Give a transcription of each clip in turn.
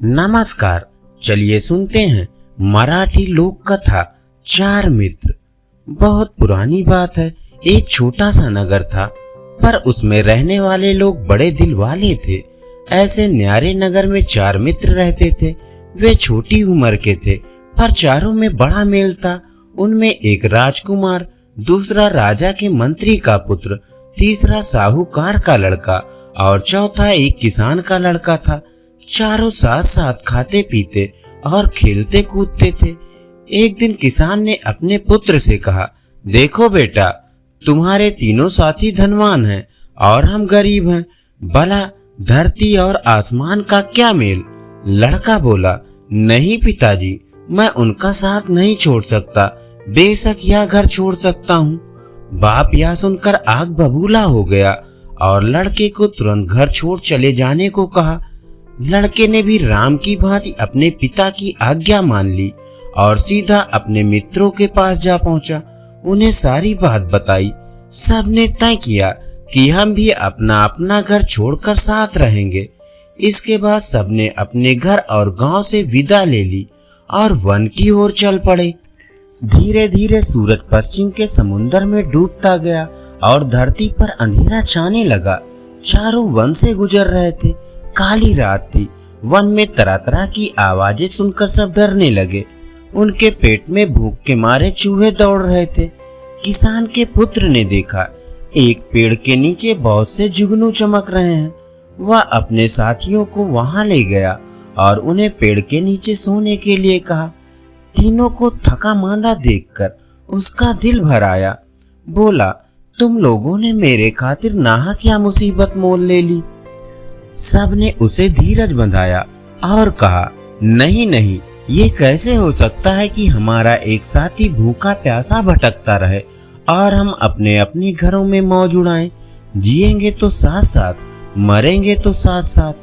नमस्कार, चलिए सुनते हैं मराठी लोक कथा चार मित्र। बहुत पुरानी बात है। एक छोटा सा नगर था, पर उसमें रहने वाले लोग बड़े दिल वाले थे। ऐसे न्यारे नगर में चार मित्र रहते थे। वे छोटी उम्र के थे, पर चारों में बड़ा मेल था। उनमें एक राजकुमार, दूसरा राजा के मंत्री का पुत्र, तीसरा साहूकार का लड़का और चौथा एक किसान का लड़का था। चारों साथ साथ खाते पीते और खेलते कूदते थे। एक दिन किसान ने अपने पुत्र से कहा, देखो बेटा, तुम्हारे तीनों साथी धनवान हैं और हम गरीब हैं। भला धरती और आसमान का क्या मेल? लड़का बोला, नहीं पिताजी, मैं उनका साथ नहीं छोड़ सकता। बेशक यह घर छोड़ सकता हूँ। बाप यह सुनकर आग बबूला हो गया और लड़के को तुरंत घर छोड़ चले जाने को कहा। लड़के ने भी राम की भांति अपने पिता की आज्ञा मान ली और सीधा अपने मित्रों के पास जा पहुंचा। उन्हें सारी बात बताई। सबने तय किया कि हम भी अपना अपना घर छोड़कर साथ रहेंगे। इसके बाद सबने अपने घर और गांव से विदा ले ली और वन की ओर चल पड़े। धीरे धीरे सूरज पश्चिम के समुद्र में डूबता गया और धरती पर अंधेरा छाने लगा। चारों वन से गुजर रहे थे। काली रात थी। वन में तरह तरह की आवाजें सुनकर सब डरने लगे। उनके पेट में भूख के मारे चूहे दौड़ रहे थे। किसान के पुत्र ने देखा, एक पेड़ के नीचे बहुत से जुगनू चमक रहे हैं। वह अपने साथियों को वहां ले गया और उन्हें पेड़ के नीचे सोने के लिए कहा। तीनों को थका मांदा देखकर उसका दिल भर आया। बोला, तुम लोगों ने मेरे खातिर नाहक क्या मुसीबत मोल ले ली? सबने उसे धीरज बंधाया और कहा, नहीं नहीं, ये कैसे हो सकता है कि हमारा एक साथी भूखा प्यासा भटकता रहे और हम अपने अपने घरों में मौज उड़ाएं। जिएंगे तो साथ साथ, मरेंगे तो साथ साथ।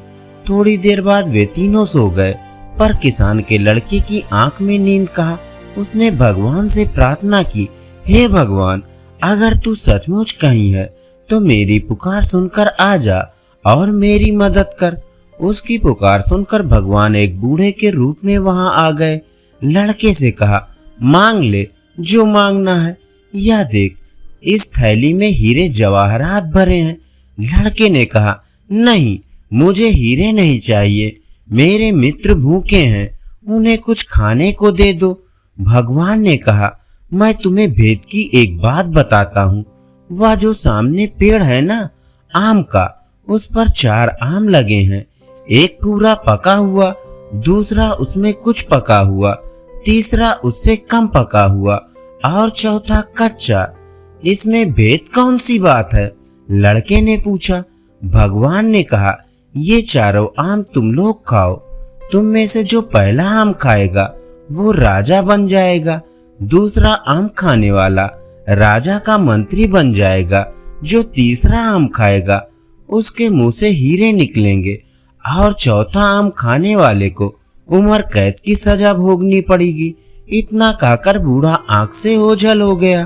थोड़ी देर बाद वे तीनों सो गए, पर किसान के लड़के की आंख में नींद कहा। उसने भगवान से प्रार्थना की, हे भगवान, अगर तू सचमुच कहीं है तो मेरी पुकार सुनकर आ जा और मेरी मदद कर। उसकी पुकार सुनकर भगवान एक बूढ़े के रूप में वहां आ गए। लड़के से कहा, मांग ले जो मांगना है। यह देख, इस थैली में हीरे जवाहरात भरे हैं। लड़के ने कहा, नहीं, मुझे हीरे नहीं चाहिए। मेरे मित्र भूखे हैं, उन्हें कुछ खाने को दे दो। भगवान ने कहा, मैं तुम्हें भेद की एक बात बताता हूँ। वह जो सामने पेड़ है ना, आम का, उस पर 4 आम लगे हैं। एक पूरा पका हुआ, दूसरा उसमें कुछ पका हुआ, तीसरा उससे कम पका हुआ और चौथा कच्चा। इसमें भेद कौन सी बात है? लड़के ने पूछा। भगवान ने कहा, ये चारों आम तुम लोग खाओ। तुम में से जो पहला आम खाएगा वो राजा बन जाएगा। दूसरा आम खाने वाला राजा का मंत्री बन जाएगा। जो तीसरा आम खाएगा उसके मुंह से हीरे निकलेंगे और चौथा आम खाने वाले को उम्र कैद की सजा भोगनी पड़ेगी। इतना कहकर बूढ़ा आंख से ओझल हो गया।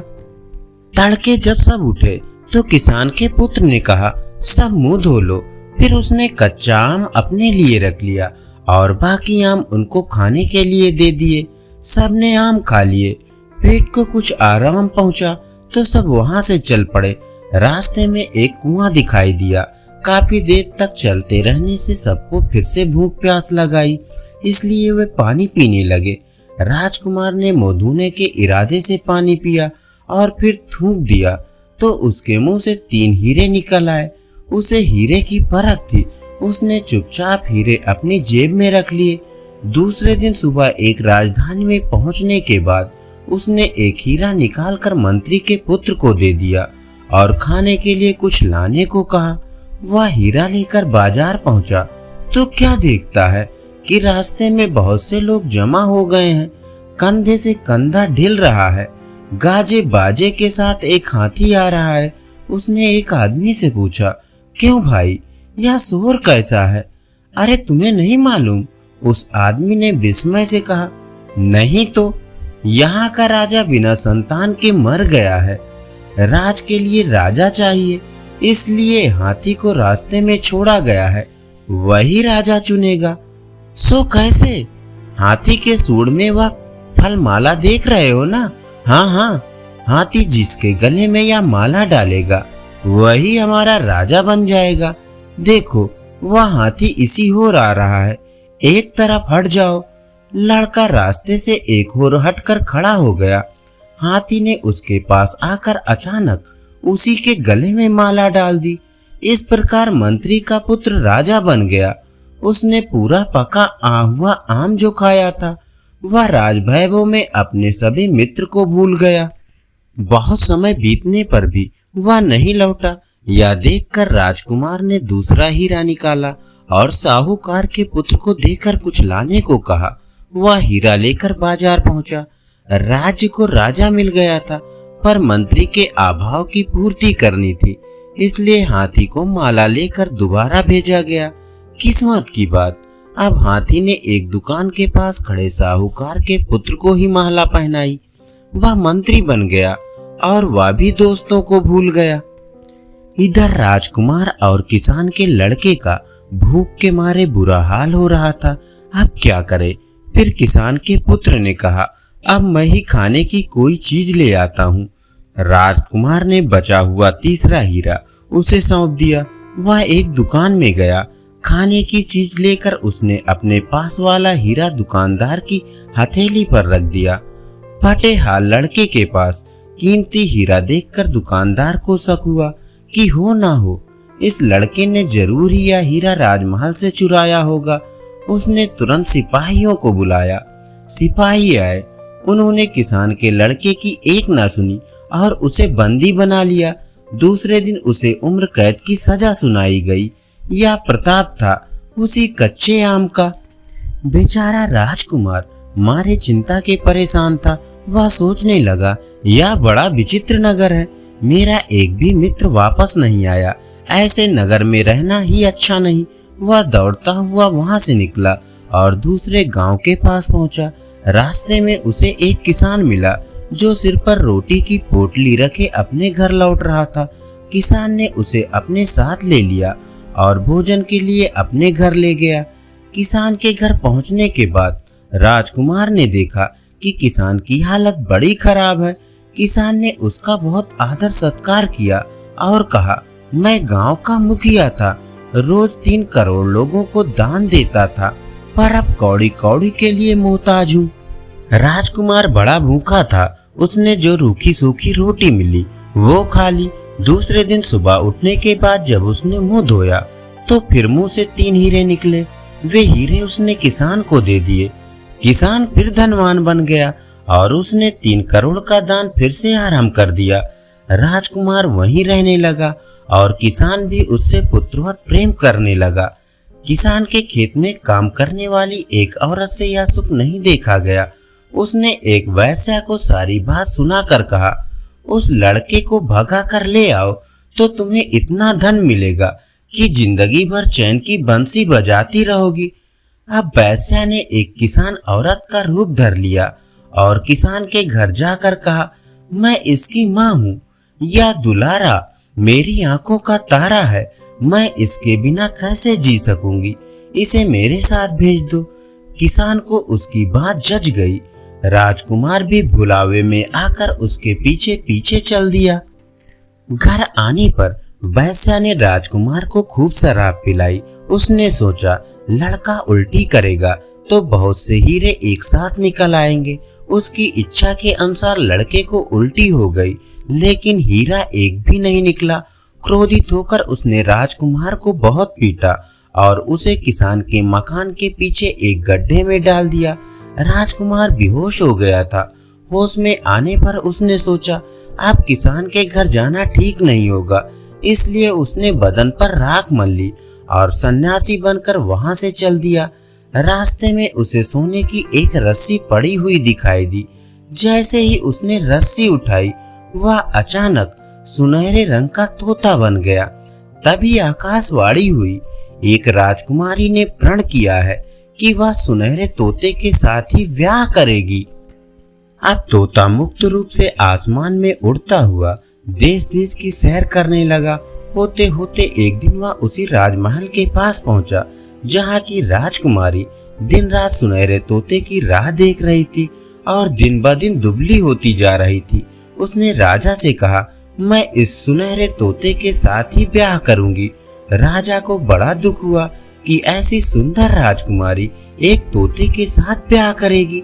तड़के जब सब उठे तो किसान के पुत्र ने कहा, सब मुंह धो लो। फिर उसने कच्चा आम अपने लिए रख लिया और बाकी आम उनको खाने के लिए दे दिए। सबने आम खा लिए। पेट को कुछ आराम पहुंचा तो सब वहां से चल पड़े। रास्ते में एक कुआं दिखाई दिया। काफी देर तक चलते रहने से सबको फिर से भूख प्यास लगाई, इसलिए वे पानी पीने लगे। राजकुमार ने मुंह धोने के इरादे से पानी पिया और फिर थूक दिया तो उसके मुंह से 3 हीरे निकल आए। उसे हीरे की परख थी। उसने चुपचाप हीरे अपनी जेब में रख लिए। दूसरे दिन सुबह एक राजधानी में पहुंचने के बाद उसने एक हीरा निकालकर मंत्री के पुत्र को दे दिया और खाने के लिए कुछ लाने को कहा। वह हीरा लेकर बाजार पहुंचा तो क्या देखता है कि रास्ते में बहुत से लोग जमा हो गए हैं। कंधे से कंधा ढिल रहा है। गाजे बाजे के साथ एक हाथी आ रहा है। उसने एक आदमी से पूछा, क्यों भाई, यह शोर कैसा है? अरे तुम्हें नहीं मालूम? उस आदमी ने विस्मय से कहा, नहीं तो, यहाँ का राजा बिना संतान के मर गया है। राज के लिए राजा चाहिए, इसलिए हाथी को रास्ते में छोड़ा गया है। वही राजा चुनेगा। सो कैसे? हाथी के सूंड में वह फल माला देख रहे हो ना? हाँ हाँ, हाथी जिसके गले में यह माला डालेगा वही हमारा राजा बन जाएगा। देखो वह हाथी इसी ओर आ रहा है, एक तरफ हट जाओ। लड़का रास्ते से एक ओर हटकर खड़ा हो गया। हाथी ने उसके पास आकर अचानक उसी के गले में माला डाल दी। इस प्रकार मंत्री का पुत्र राजा बन गया। उसने पूरा पका हुआ आम जो खाया था वह राजवैभव में अपने सभी मित्र को भूल गया। बहुत समय बीतने पर भी वह नहीं लौटा। यह देखकर राजकुमार ने दूसरा हीरा निकाला और साहूकार के पुत्र को देकर कुछ लाने को कहा। वह हीरा लेकर बाजार पहुंचा। राज्य को राजा मिल गया था, पर मंत्री के अभाव की पूर्ति करनी थी, इसलिए हाथी को माला लेकर दोबारा भेजा गया। किस्मत की बात, अब हाथी ने एक दुकान के पास खड़े साहूकार के पुत्र को ही माला पहनाई। वह मंत्री बन गया और वह भी दोस्तों को भूल गया। इधर राजकुमार और किसान के लड़के का भूख के मारे बुरा हाल हो रहा था। अब क्या करे? फिर किसान के पुत्र ने कहा, अब मैं ही खाने की कोई चीज ले आता हूँ। राजकुमार ने बचा हुआ तीसरा हीरा उसे सौंप दिया। वह एक दुकान में गया। खाने की चीज लेकर उसने अपने पास वाला हीरा दुकानदार की हथेली पर रख दिया। फटे हाल लड़के के पास कीमती हीरा देखकर दुकानदार को शक हुआ कि हो ना हो इस लड़के ने जरूर ही यह हीरा राजमहल से चुराया होगा। उसने तुरंत सिपाहियों को बुलाया। सिपाही आए। उन्होंने किसान के लड़के की एक ना सुनी और उसे बंदी बना लिया। दूसरे दिन उसे उम्र कैद की सजा सुनाई गई। यह प्रताप था उसी कच्चे आम का। बेचारा राजकुमार मारे चिंता के परेशान था। वह सोचने लगा, यह बड़ा विचित्र नगर है, मेरा एक भी मित्र वापस नहीं आया, ऐसे नगर में रहना ही अच्छा नहीं। वह दौड़ता हुआ वहां से निकला और दूसरे गांव के पास पहुंचा। रास्ते में उसे एक किसान मिला जो सिर पर रोटी की पोटली रखे अपने घर लौट रहा था। किसान ने उसे अपने साथ ले लिया और भोजन के लिए अपने घर ले गया। किसान के घर पहुंचने के बाद राजकुमार ने देखा कि किसान की हालत बड़ी खराब है। किसान ने उसका बहुत आदर सत्कार किया और कहा, मैं गांव का मुखिया था, रोज 3 करोड़ लोगों को दान देता था, पर अब कौड़ी कौड़ी के लिए मोहताज हूँ। राजकुमार बड़ा भूखा था। उसने जो रूखी सूखी रोटी मिली वो खा ली। दूसरे दिन सुबह उठने के बाद जब उसने मुंह धोया तो फिर मुंह से 3 हीरे निकले। वे हीरे उसने किसान को दे दिए। किसान फिर धनवान बन गया और उसने 3 करोड़ का दान फिर से आरंभ कर दिया। राजकुमार वहीं रहने लगा और किसान भी उससे पुत्रवत प्रेम करने लगा। किसान के खेत में काम करने वाली एक औरत से यह सुख नहीं देखा गया। उसने एक वैश्या को सारी बात सुनाकर कहा, उस लड़के को भगा कर ले आओ तो तुम्हें इतना धन मिलेगा कि जिंदगी भर चैन की बंसी बजाती रहोगी। अब वैश्या ने एक किसान औरत का रूप धर लिया और किसान के घर जाकर कहा, मैं इसकी माँ हूँ, यह दुलारा मेरी आंखों का तारा है, मैं इसके बिना कैसे जी सकूंगी, इसे मेरे साथ भेज दो। किसान को उसकी बात जच गई। राजकुमार भी भुलावे में आकर उसके पीछे पीछे चल दिया। घर आने पर वैश्या ने राजकुमार को खूब शराब पिलाई। उसने सोचा, लड़का उल्टी करेगा तो बहुत से हीरे एक साथ निकल आएंगे। उसकी इच्छा के अनुसार लड़के को उल्टी हो गई, लेकिन हीरा एक भी नहीं निकला। क्रोधित होकर उसने राजकुमार को बहुत पीटा और उसे किसान के मकान के पीछे एक गड्ढे में डाल दिया। राजकुमार बेहोश हो गया था। होश में आने पर उसने सोचा, अब किसान के घर जाना ठीक नहीं होगा, इसलिए उसने बदन पर राख मल ली और सन्यासी बनकर वहां से चल दिया। रास्ते में उसे सोने की एक रस्सी पड़ी हुई दिखाई दी। जैसे ही उसने रस्सी उठाई, वह अचानक सुनहरे रंग का तोता बन गया। तभी आकाशवाणी हुई, एक राजकुमारी ने प्रण किया है कि वह सुनहरे तोते के साथ ही ब्याह करेगी। अब तोता मुक्त रूप से आसमान में उड़ता हुआ देश देश की सैर करने लगा। होते होते एक दिन वह उसी राजमहल के पास पहुंचा जहां की राजकुमारी दिन रात सुनहरे तोते की राह देख रही थी और दिन ब दिन दुबली होती जा रही थी। उसने राजा से कहा, मैं इस सुनहरे तोते के साथ ही ब्याह करूंगी। राजा को बड़ा दुख हुआ कि ऐसी सुंदर राजकुमारी एक तोते के साथ ब्याह करेगी,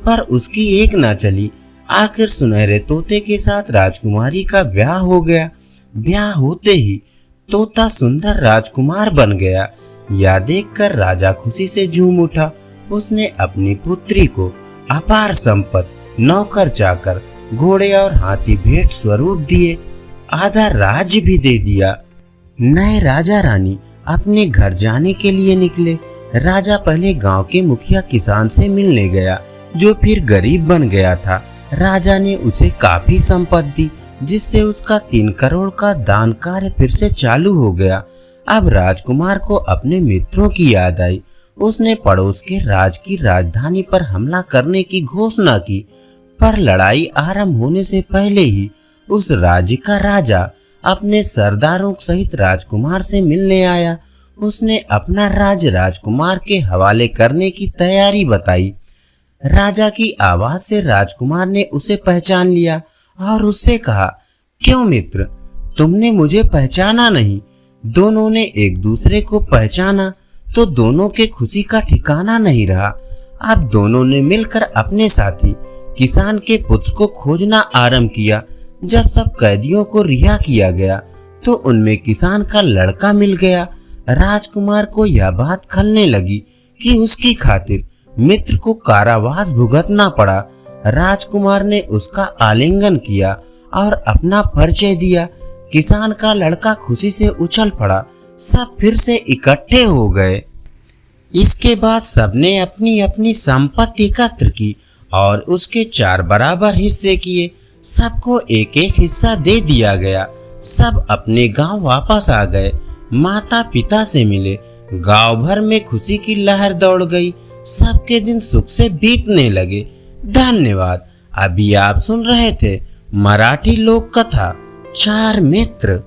पर उसकी एक ना चली। आखिर सुनहरे तोते के साथ राजकुमारी का ब्याह हो गया। ब्याह होते ही तोता सुंदर राजकुमार बन गया। यह देखकर राजा खुशी से झूम उठा। उसने अपनी पुत्री को अपार संपत्ति, नौकर चाकर, घोड़े और हाथी भेंट स्वरूप दिए। आधा राज्य भी दे दिया। नए राजा रानी अपने घर जाने के लिए निकले। राजा पहले गांव के मुखिया किसान से मिलने गया, जो फिर गरीब बन गया था। राजा ने उसे काफी संपत्ति दी, जिससे उसका 3 करोड़ का दान कार्य फिर से चालू हो गया। अब राजकुमार को अपने मित्रों की याद आई। उसने पड़ोस के राज की राजधानी पर हमला करने की घोषणा की, पर लड़ाई आरंभ होने से पहले ही उस राज्य का राजा अपने सरदारों सहित राजकुमार से मिलने आया। उसने अपना राज्य राजकुमार के हवाले करने की तैयारी बताई। राजा की आवाज से राजकुमार ने उसे पहचान लिया और उससे कहा, क्यों मित्र, तुमने मुझे पहचाना नहीं? दोनों ने एक दूसरे को पहचाना तो दोनों के खुशी का ठिकाना नहीं रहा। अब दोनों ने मिलकर अपने साथी किसान के पुत्र को खोजना आरंभ किया। जब सब कैदियों को रिहा किया गया तो उनमें किसान का लड़का मिल गया। राजकुमार को यह बात खलने लगी कि उसकी खातिर मित्र को कारावास भुगतना पड़ा। राजकुमार ने उसका आलिंगन किया और अपना परिचय दिया। किसान का लड़का खुशी से उछल पड़ा। सब फिर से इकट्ठे हो गए। इसके बाद सबने अपनी अपनी संपत्ति एकत्र की और उसके 4 बराबर हिस्से किए। सबको एक एक हिस्सा दे दिया गया। सब अपने गांव वापस आ गए। माता पिता से मिले। गांव भर में खुशी की लहर दौड़ गई। सबके दिन सुख से बीतने लगे। धन्यवाद। अभी आप सुन रहे थे मराठी लोक कथा 4 मित्र।